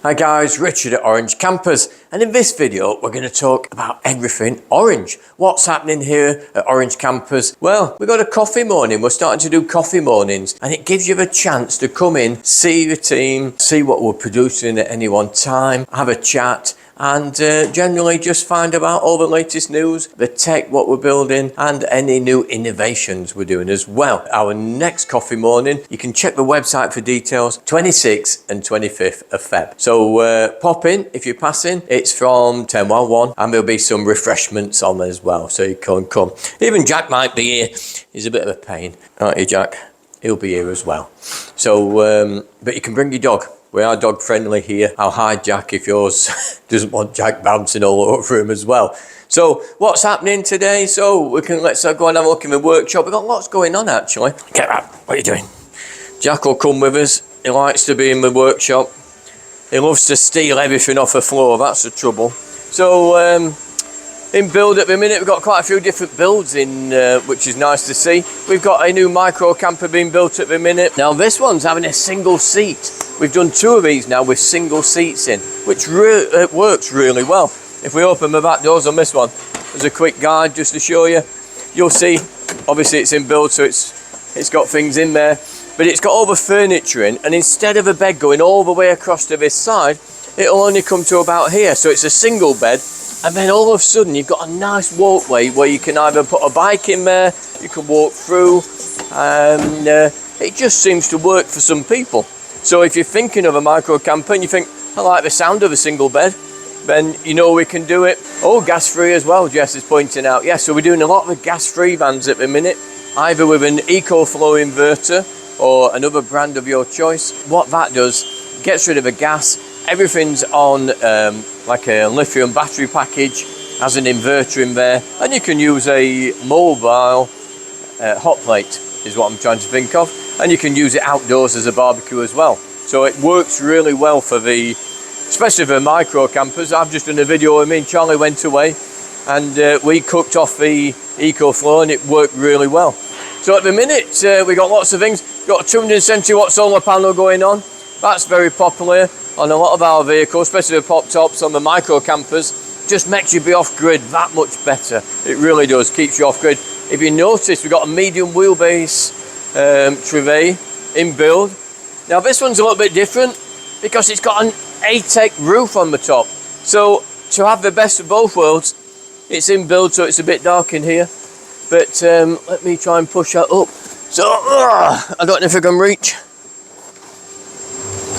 Hi guys, Richard at Orange Campers, and in this video we're going to talk about everything orange. What's happening here at Orange Campers? Well, we've got a coffee morning. We're starting to do coffee mornings, and it gives you the chance to come in, see the team, see what we're producing at any one time, have a chat, and generally just find about all the latest news, the tech, what we're building, and any new innovations we're doing as well. Our next coffee morning, you can check the website for details, 26th and 25th of Feb. So pop in if you're passing. It's from 10:11, and there'll be some refreshments on as well, so you can come. Even Jack might be here. He's a bit of a pain, aren't you, Jack? He'll be here as well. So, but you can bring your dog. We are dog friendly here. I'll hide Jack if yours doesn't want Jack bouncing all over him as well. So what's happening today? So let's go and have a look in the workshop. We've got lots going on actually. Get up, what are you doing? Jack will come with us. He likes to be in the workshop. He loves to steal everything off the floor, that's the trouble. So in build at the minute, we've got quite a few different builds in, which is nice to see. We've got a new micro camper being built at the minute. Now this one's having a single seat. We've done two of these now with single seats in, which works really well. If we open the back doors on this one, there's a quick guide just to show you. You'll see, obviously it's in build, so it's got things in there, but it's got all the furniture in, and instead of a bed going all the way across to this side, it'll only come to about here. So it's a single bed, and then all of a sudden you've got a nice walkway where you can either put a bike in there, you can walk through, and it just seems to work for some people. So if you're thinking of a micro camper and you think, I like the sound of a single bed, then you know we can do it. Oh, gas free as well, Jess is pointing out. Yeah, so we're doing a lot of the gas free vans at the minute, either with an EcoFlow inverter or another brand of your choice. What that does, gets rid of the gas. Everything's on like a lithium battery package, has an inverter in there, and you can use a mobile hot plate is what I'm trying to think of, and you can use it outdoors as a barbecue as well. So it works really well for especially for micro campers. I've just done a video where me and Charlie went away and we cooked off the EcoFlow and it worked really well. So at the minute we got lots of things. Got a 270 watt solar panel going on. That's very popular on a lot of our vehicles, especially the pop tops on the micro campers. Just makes you be off grid that much better. It really does, keeps you off grid. If you notice, we've got a medium wheelbase Trouvaille in build. Now this one's a little bit different because it's got an Atek roof on the top. So to have the best of both worlds, it's in build, so it's a bit dark in here. But let me try and push that up. So I don't know if I can reach.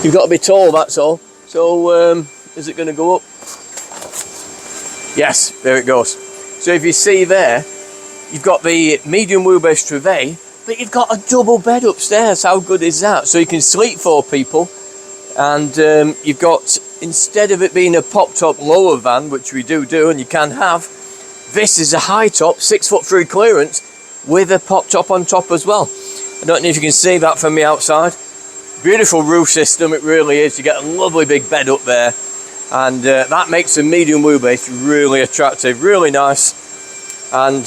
You've got to be tall, that's all. So is it going to go up? Yes, there it goes. So if you see there, you've got the medium wheelbase Trouvaille, but you've got a double bed upstairs. How good is that? So you can sleep 4 people, and you've got, instead of it being a pop top lower van, which we do, and you can have, this is a high top, 6'3" clearance, with a pop top on top as well. I don't know if you can see that from the outside. Beautiful roof system, it really is. You get a lovely big bed up there, and that makes a medium wheelbase really attractive, really nice, and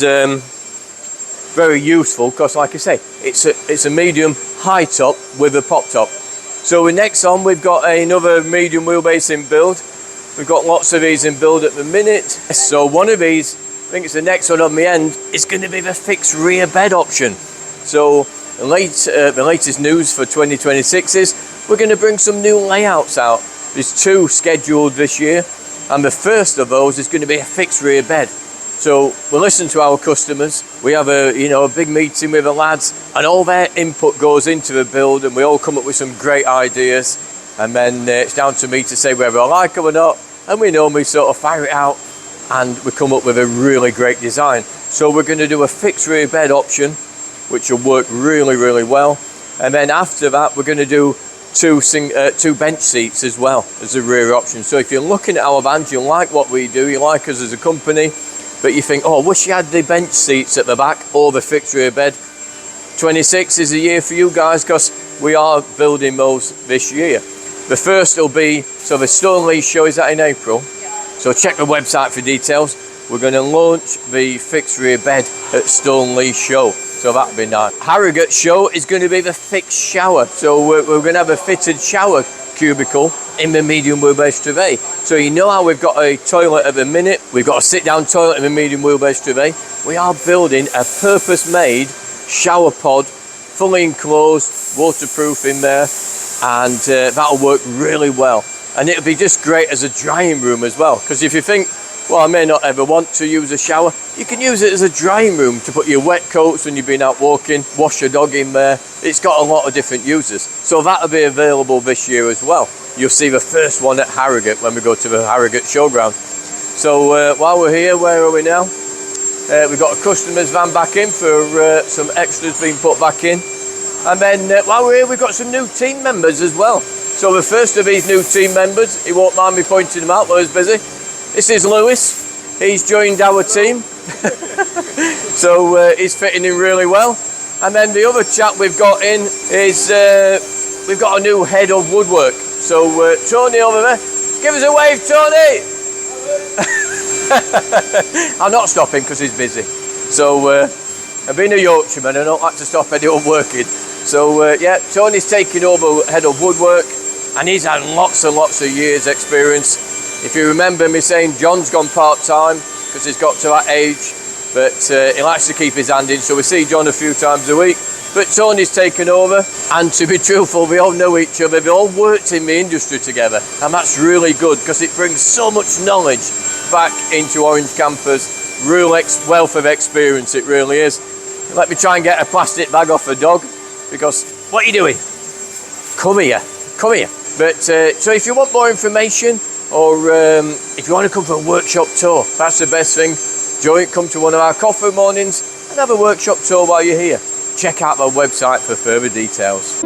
very useful, because like I say, it's a medium high top with a pop top. So next on, we've got another medium wheelbase in build. We've got lots of these in build at the minute. So one of these, I think it's the next one on the end, is going to be the fixed rear bed option. So the latest news for 2026 is we're going to bring some new layouts out. There's 2 scheduled this year, and the first of those is going to be a fixed rear bed. So we'll listen to our customers. We have a big meeting with the lads, and all their input goes into the build, and we all come up with some great ideas, and then it's down to me to say whether I like them or not, and we normally sort of fire it out and we come up with a really great design. So we're going to do a fixed rear bed option, which will work really, really well, and then after that we're going to do 2 bench seats as well as a rear option. So if you're looking at our vans, you like what we do, you like us as a company, but you think, oh, I wish you had the bench seats at the back or the fixed rear bed, 26 is the year for you guys, because we are building those this year. The first will be, so the Stoneleigh show is that in April, so check the website for details. We're going to launch the fixed rear bed at Stoneleigh show, so that'll be nice. Harrogate show is going to be the fixed shower, so we're going to have a fitted shower cubicle in the medium wheelbase Trouvaille. So you know how we've got a toilet at the minute, we've got a sit-down toilet in the medium wheelbase Trouvaille. We are building a purpose-made shower pod, fully enclosed, waterproof in there, and that'll work really well. And it'll be just great as a drying room as well, because if you think, well, I may not ever want to use a shower, you can use it as a drying room to put your wet coats when you've been out walking, wash your dog in there. It's got a lot of different uses. So that'll be available this year as well. You'll see the first one at Harrogate when we go to the Harrogate showground. So while we're here, where are we now? We've got a customer's van back in for some extras being put back in. And then while we're here, we've got some new team members as well. So the first of these new team members, he won't mind me pointing them out, though he's busy. This is Lewis. He's joined our team. So he's fitting in really well. And then the other chap we've got in is, we've got a new head of woodwork. So Tony over there, give us a wave, Tony. I'm not stopping because he's busy. So I've been a Yorkshireman, I don't like to stop anyone working. So yeah, Tony's taking over head of woodwork, and he's had lots and lots of years experience. If you remember me saying John's gone part-time because he's got to that age, but he likes to keep his hand in, so we see John a few times a week. But Tony's taken over, and to be truthful, we all know each other. We all worked in the industry together, and that's really good because it brings so much knowledge back into Orange Campers. Real wealth of experience, it really is. Let me try and get a plastic bag off the dog, because what are you doing? Come here, come here. But so if you want more information, or if you want to come for a workshop tour, that's the best thing. Come to one of our coffee mornings and have a workshop tour while you're here. Check out our website for further details.